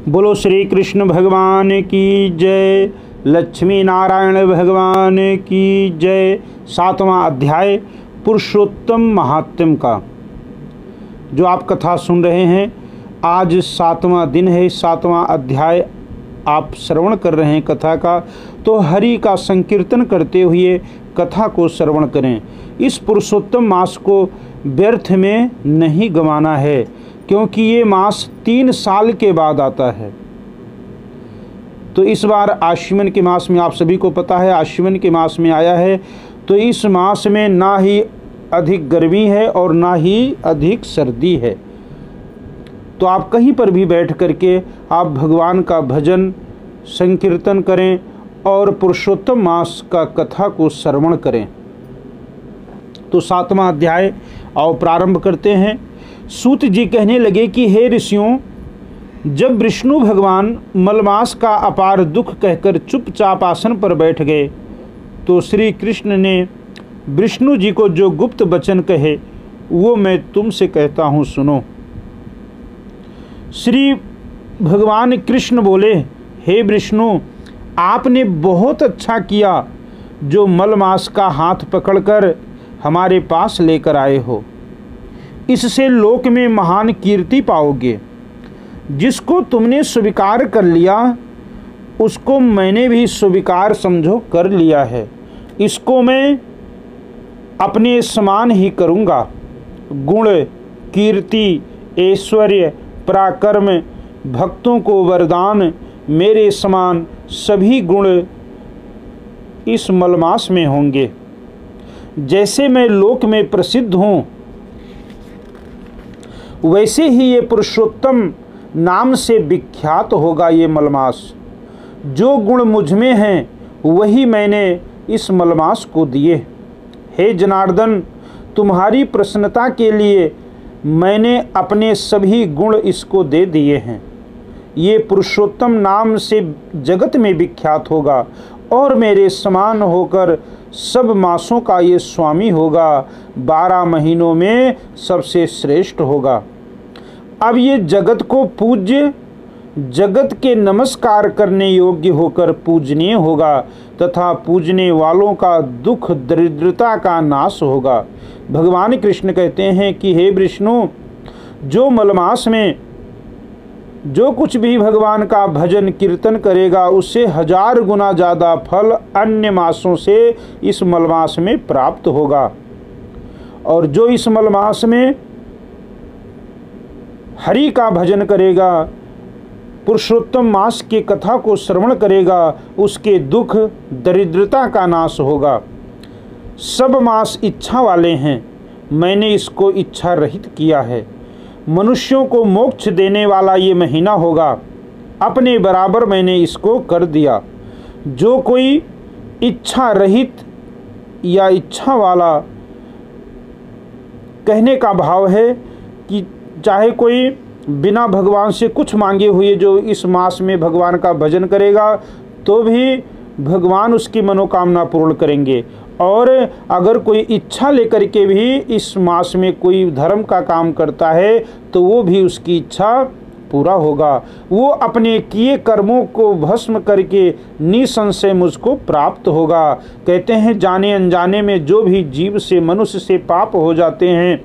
बोलो श्री कृष्ण भगवान की जय, लक्ष्मी नारायण भगवान की जय। 7वां अध्याय पुरुषोत्तम महात्म्य का जो आप कथा सुन रहे हैं, आज 7वां दिन है। 7वां अध्याय आप श्रवण कर रहे हैं कथा का, तो हरि का संकीर्तन करते हुए कथा को श्रवण करें। इस पुरुषोत्तम मास को व्यर्थ में नहीं गंवाना है, क्योंकि ये मास 3 साल के बाद आता है। तो इस बार आश्विन के मास में, आप सभी को पता है, आश्विन के मास में आया है। तो इस मास में ना ही अधिक गर्मी है और ना ही अधिक सर्दी है। तो आप कहीं पर भी बैठ करके आप भगवान का भजन संकीर्तन करें और पुरुषोत्तम मास का कथा को श्रवण करें। तो 7वां अध्याय आओ प्रारंभ करते हैं। सूत जी कहने लगे कि हे ऋषियों, जब विष्णु भगवान मलमास का अपार दुख कहकर चुपचाप आसन पर बैठ गए, तो श्री कृष्ण ने विष्णु जी को जो गुप्त वचन कहे वो मैं तुमसे कहता हूँ, सुनो। श्री भगवान कृष्ण बोले, हे विष्णु, आपने बहुत अच्छा किया जो मलमास का हाथ पकड़कर हमारे पास लेकर आए हो। इससे लोक में महान कीर्ति पाओगे। जिसको तुमने स्वीकार कर लिया उसको मैंने भी स्वीकार समझो कर लिया है। इसको मैं अपने समान ही करूँगा। गुण, कीर्ति, ऐश्वर्य, पराक्रम, भक्तों को वरदान, मेरे समान सभी गुण इस मलमास में होंगे। जैसे मैं लोक में प्रसिद्ध हूँ, वैसे ही ये पुरुषोत्तम नाम से विख्यात होगा ये मलमास। जो गुण मुझ में हैं वही मैंने इस मलमास को दिए। हे जनार्दन, तुम्हारी प्रसन्नता के लिए मैंने अपने सभी गुण इसको दे दिए हैं। ये पुरुषोत्तम नाम से जगत में विख्यात होगा और मेरे समान होकर सब मासों का ये स्वामी होगा। 12 महीनों में सबसे श्रेष्ठ होगा। अब ये जगत को पूज्य, जगत के नमस्कार करने योग्य होकर पूजनीय होगा तथा पूजने वालों का दुख दरिद्रता का नाश होगा। भगवान कृष्ण कहते हैं कि हे विष्णु, जो मलमास में जो कुछ भी भगवान का भजन कीर्तन करेगा उससे 1000 गुना ज़्यादा फल अन्य मासों से इस मलमास में प्राप्त होगा। और जो इस मलमास में हरि का भजन करेगा, पुरुषोत्तम मास की कथा को श्रवण करेगा, उसके दुख दरिद्रता का नाश होगा। सब मास इच्छा वाले हैं, मैंने इसको इच्छा रहित किया है। मनुष्यों को मोक्ष देने वाला ये महीना होगा, अपने बराबर मैंने इसको कर दिया। जो कोई इच्छा रहित या इच्छा वाला, कहने का भाव है कि चाहे कोई बिना भगवान से कुछ मांगे हुए जो इस मास में भगवान का भजन करेगा तो भी भगवान उसकी मनोकामना पूर्ण करेंगे। और अगर कोई इच्छा लेकर के भी इस मास में कोई धर्म का काम करता है तो वो भी उसकी इच्छा पूरा होगा। वो अपने किए कर्मों को भस्म करके निसंशय मुझको प्राप्त होगा। कहते हैं जाने अनजाने में जो भी जीव से, मनुष्य से पाप हो जाते हैं,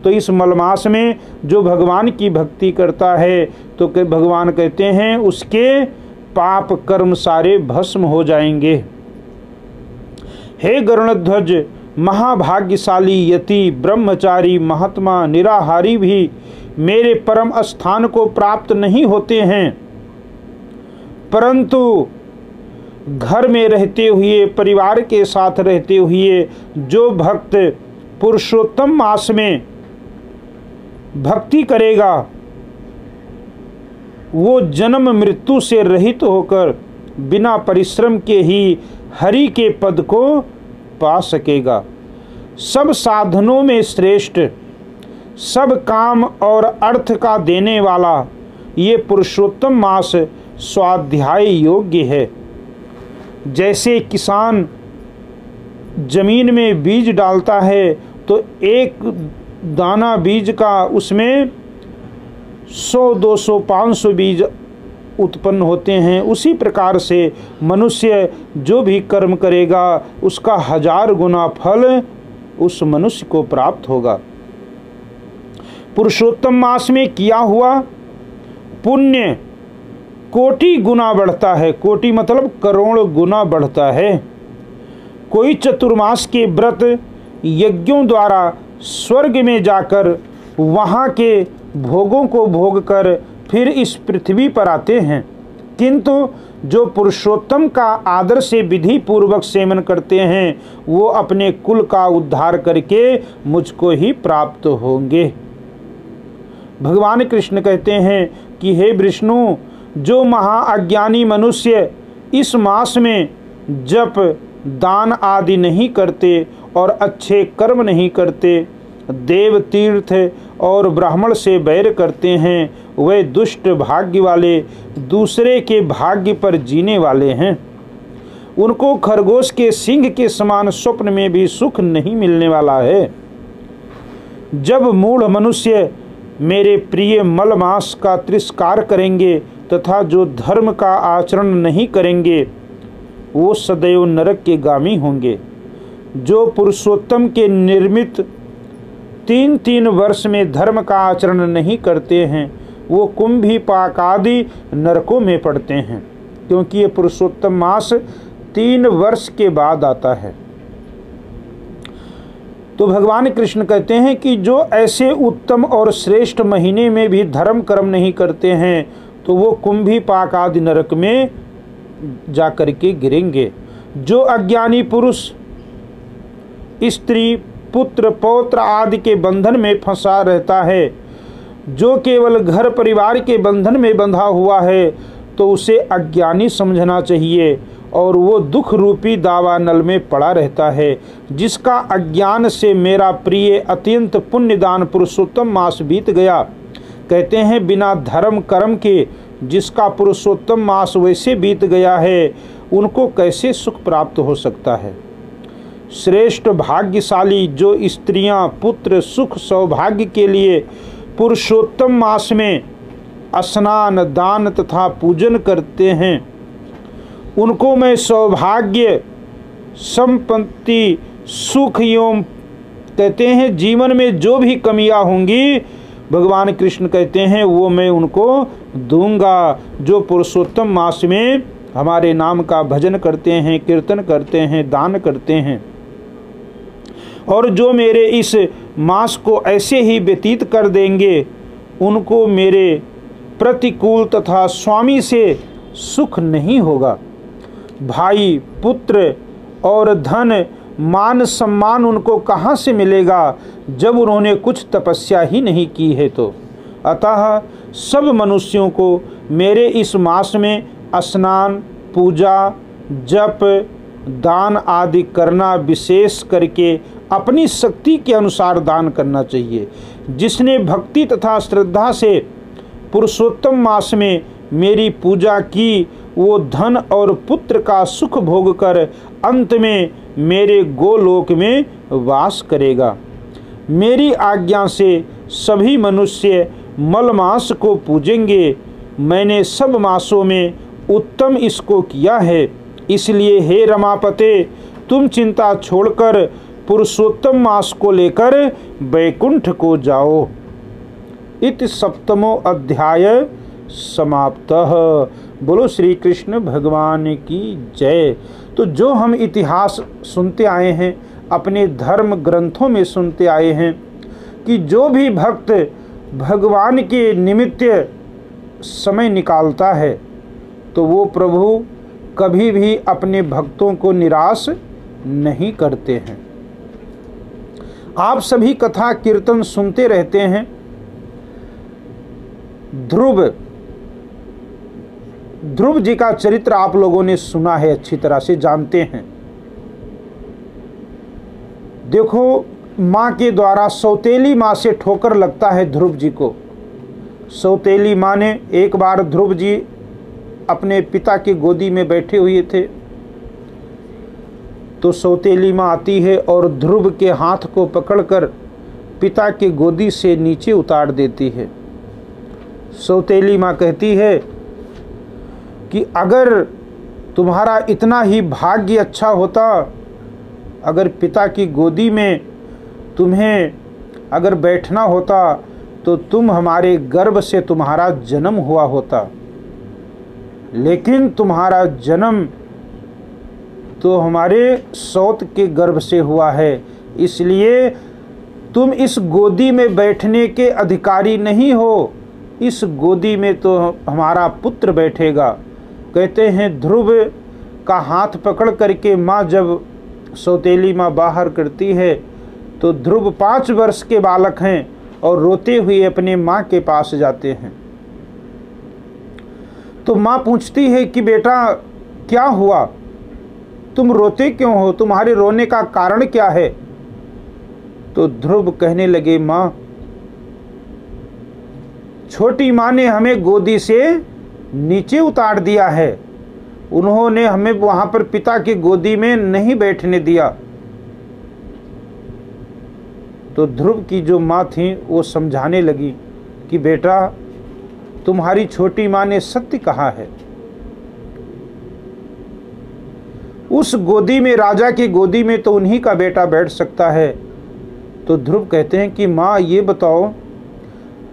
तो इस मलमास में जो भगवान की भक्ति करता है तो भगवान कहते हैं उसके पाप कर्म सारे भस्म हो जाएंगे। हे गरुड़ध्वज, महाभाग्यशाली यति, ब्रह्मचारी, महात्मा, निराहारी भी मेरे परम स्थान को प्राप्त नहीं होते हैं, परंतु घर में रहते हुए, परिवार के साथ रहते हुए जो भक्त पुरुषोत्तम मास में भक्ति करेगा वो जन्म मृत्यु से रहित होकर बिना परिश्रम के ही हरि के पद को पा सकेगा। सब साधनों में श्रेष्ठ, सब काम और अर्थ का देने वाला ये पुरुषोत्तम मास स्वाध्याय योग्य है। जैसे किसान जमीन में बीज डालता है तो एक दाना बीज का उसमें 100, 200, 500 बीज उत्पन्न होते हैं, उसी प्रकार से मनुष्य जो भी कर्म करेगा उसका 1000 गुना फल उस मनुष्य को प्राप्त होगा। पुरुषोत्तम मास में किया हुआ पुण्य कोटि गुना बढ़ता है। कोटि मतलब करोड़ गुना बढ़ता है। कोई चतुर्मास के व्रत यज्ञों द्वारा स्वर्ग में जाकर वहाँ के भोगों को भोग कर फिर इस पृथ्वी पर आते हैं, किंतु जो पुरुषोत्तम का आदर से विधि पूर्वक सेवन करते हैं वो अपने कुल का उद्धार करके मुझको ही प्राप्त होंगे। भगवान कृष्ण कहते हैं कि हे विष्णु, जो महाअज्ञानी मनुष्य इस मास में जप दान आदि नहीं करते और अच्छे कर्म नहीं करते, देव तीर्थ और ब्राह्मण से बैर करते हैं, वे दुष्ट भाग्य वाले दूसरे के भाग्य पर जीने वाले हैं। उनको खरगोश के सिंह के समान स्वप्न में भी सुख नहीं मिलने वाला है। जब मूढ़ मनुष्य मेरे प्रिय मलमास का तिरस्कार करेंगे तथा जो धर्म का आचरण नहीं करेंगे वो सदैव नरक के गामी होंगे। जो पुरुषोत्तम के निर्मित 3 वर्ष में धर्म का आचरण नहीं करते हैं वो कुंभी पाक आदि नरकों में पड़ते हैं, क्योंकि ये पुरुषोत्तम मास 3 वर्ष के बाद आता है। तो भगवान कृष्ण कहते हैं कि जो ऐसे उत्तम और श्रेष्ठ महीने में भी धर्म कर्म नहीं करते हैं तो वो कुंभी पाक आदि नरक में जाकर के गिरेंगे। जो अज्ञानी पुरुष स्त्री पुत्र पौत्र आदि के बंधन में फंसा रहता है, जो केवल घर परिवार के बंधन में बंधा हुआ है, तो उसे अज्ञानी समझना चाहिए और वो दुख रूपी दावानल में पड़ा रहता है। जिसका अज्ञान से मेरा प्रिय अत्यंत पुण्यदान पुरुषोत्तम मास बीत गया। कहते हैं बिना धर्म कर्म के जिसका पुरुषोत्तम मास वैसे बीत गया है उनको कैसे सुख प्राप्त हो सकता है। श्रेष्ठ भाग्यशाली जो स्त्रियां पुत्र सुख सौभाग्य के लिए पुरुषोत्तम मास में स्नान दान तथा पूजन करते हैं, उनको मैं सौभाग्य संपत्ति सुख एवं कहते हैं जीवन में जो भी कमियां होंगी भगवान कृष्ण कहते हैं वो मैं उनको दूंगा। जो पुरुषोत्तम मास में हमारे नाम का भजन करते हैं, कीर्तन करते हैं, दान करते हैं और जो मेरे इस मास को ऐसे ही व्यतीत कर देंगे उनको मेरे प्रतिकूल तथा स्वामी से सुख नहीं होगा। भाई पुत्र और धन मान सम्मान उनको कहाँ से मिलेगा जब उन्होंने कुछ तपस्या ही नहीं की है। तो अतः सब मनुष्यों को मेरे इस मास में स्नान पूजा जप दान आदि करना, विशेष करके अपनी शक्ति के अनुसार दान करना चाहिए। जिसने भक्ति तथा श्रद्धा से पुरुषोत्तम मास में मेरी पूजा की वो धन और पुत्र का सुख भोग कर अंत में मेरे गोलोक में वास करेगा। मेरी आज्ञा से सभी मनुष्य मलमास को पूजेंगे। मैंने सब मासों में उत्तम इसको किया है, इसलिए हे रमापते तुम चिंता छोड़कर पुरुषोत्तम मास को लेकर वैकुंठ को जाओ। इति 7वां अध्याय समाप्तः। बोलो श्री कृष्ण भगवान की जय। तो जो हम इतिहास सुनते आए हैं, अपने धर्म ग्रंथों में सुनते आए हैं कि जो भी भक्त भगवान के निमित्त समय निकालता है तो वो प्रभु कभी भी अपने भक्तों को निराश नहीं करते हैं। आप सभी कथा कीर्तन सुनते रहते हैं। ध्रुव जी का चरित्र आप लोगों ने सुना है, अच्छी तरह से जानते हैं। देखो, माँ के द्वारा सौतेली माँ से ठोकर लगता है ध्रुव जी को। सौतेली माँ ने एक बार ध्रुव जी अपने पिता की गोदी में बैठे हुए थे तो सौतेली माँ आती है और ध्रुव के हाथ को पकड़कर पिता के गोदी से नीचे उतार देती है। सौतेली माँ कहती है कि अगर तुम्हारा इतना ही भाग्य अच्छा होता, अगर पिता की गोदी में तुम्हें अगर बैठना होता तो तुम हमारे गर्भ से तुम्हारा जन्म हुआ होता, लेकिन तुम्हारा जन्म तो हमारे सौत के गर्भ से हुआ है, इसलिए तुम इस गोदी में बैठने के अधिकारी नहीं हो। इस गोदी में तो हमारा पुत्र बैठेगा। कहते हैं ध्रुव का हाथ पकड़ करके माँ जब सौतेली माँ बाहर करती है तो ध्रुव 5 वर्ष के बालक हैं और रोते हुए अपने माँ के पास जाते हैं। तो माँ पूछती है कि बेटा क्या हुआ, तुम रोते क्यों हो, तुम्हारे रोने का कारण क्या है। तो ध्रुव कहने लगे माँ, छोटी माँ ने हमें गोदी से नीचे उतार दिया है, उन्होंने हमें वहां पर पिता की गोदी में नहीं बैठने दिया। तो ध्रुव की जो माँ थी वो समझाने लगी कि बेटा तुम्हारी छोटी माँ ने सत्य कहा है, उस गोदी में, राजा की गोदी में तो उन्हीं का बेटा बैठ सकता है। तो ध्रुव कहते हैं कि माँ ये बताओ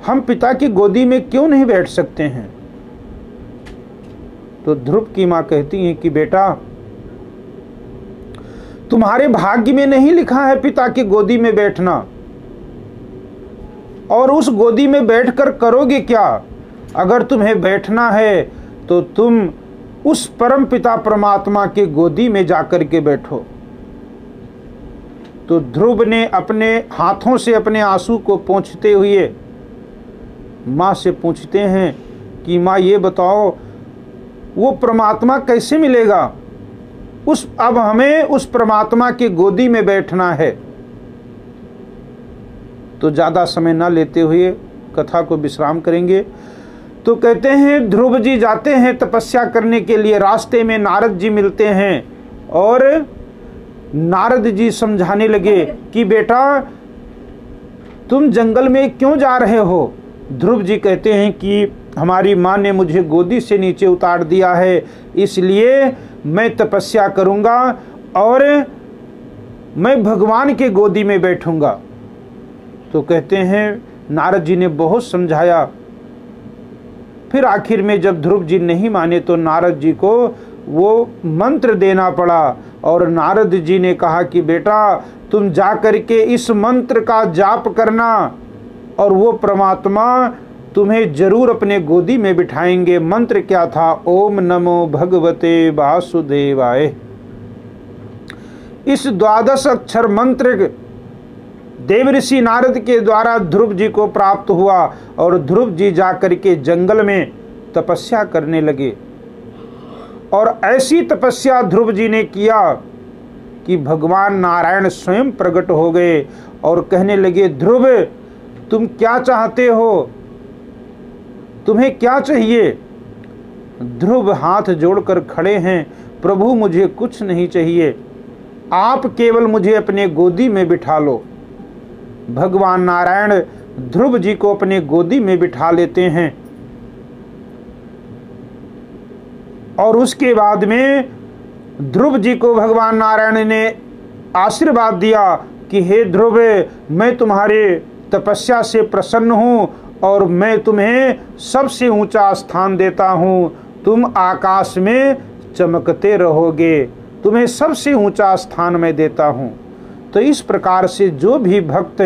हम पिता की गोदी में क्यों नहीं बैठ सकते हैं। तो ध्रुव की माँ कहती हैं कि बेटा तुम्हारे भाग्य में नहीं लिखा है पिता की गोदी में बैठना, और उस गोदी में बैठकर करोगे क्या। अगर तुम्हें बैठना है तो तुम उस परम पिता परमात्मा के गोदी में जाकर के बैठो। तो ध्रुव ने अपने हाथों से अपने आंसू को पोंछते हुए माँ से पूछते हैं कि माँ ये बताओ वो परमात्मा कैसे मिलेगा, अब हमें उस परमात्मा की गोदी में बैठना है। तो ज़्यादा समय ना लेते हुए कथा को विश्राम करेंगे। तो कहते हैं ध्रुव जी जाते हैं तपस्या करने के लिए, रास्ते में नारद जी मिलते हैं और नारद जी समझाने लगे कि बेटा तुम जंगल में क्यों जा रहे हो। ध्रुव जी कहते हैं कि हमारी माँ ने मुझे गोदी से नीचे उतार दिया है, इसलिए मैं तपस्या करूँगा और मैं भगवान के गोदी में बैठूँगा। तो कहते हैं नारद जी ने बहुत समझाया, फिर आखिर में जब ध्रुव जी नहीं माने तो नारद जी को वो मंत्र देना पड़ा, और नारद जी ने कहा कि बेटा तुम जा कर के इस मंत्र का जाप करना और वो परमात्मा तुम्हें जरूर अपने गोदी में बिठाएंगे। मंत्र क्या था, ओम नमो भगवते वासुदेवाय। इस 12 अक्षर मंत्र देवऋषि नारद के द्वारा ध्रुव जी को प्राप्त हुआ और ध्रुव जी जाकर के जंगल में तपस्या करने लगे। और ऐसी तपस्या ध्रुव जी ने किया कि भगवान नारायण स्वयं प्रकट हो गए और कहने लगे ध्रुव तुम क्या चाहते हो, तुम्हें क्या चाहिए। ध्रुव हाथ जोड़कर खड़े हैं, प्रभु मुझे कुछ नहीं चाहिए, आप केवल मुझे अपने गोदी में बिठा लो। भगवान नारायण ध्रुव जी को अपने गोदी में बिठा लेते हैं और उसके बाद में ध्रुव जी को भगवान नारायण ने आशीर्वाद दिया कि हे ध्रुव मैं तुम्हारे तपस्या से प्रसन्न हूँ और मैं तुम्हें सबसे ऊंचा स्थान देता हूँ, तुम आकाश में चमकते रहोगे, तुम्हें सबसे ऊंचा स्थान मैं देता हूँ। तो इस प्रकार से जो भी भक्त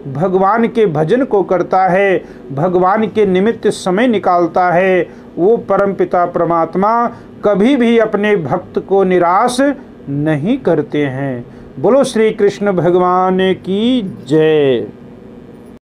भगवान के भजन को करता है, भगवान के निमित्त समय निकालता है, वो परमपिता परमात्मा कभी भी अपने भक्त को निराश नहीं करते हैं। बोलो श्री कृष्ण भगवान की जय।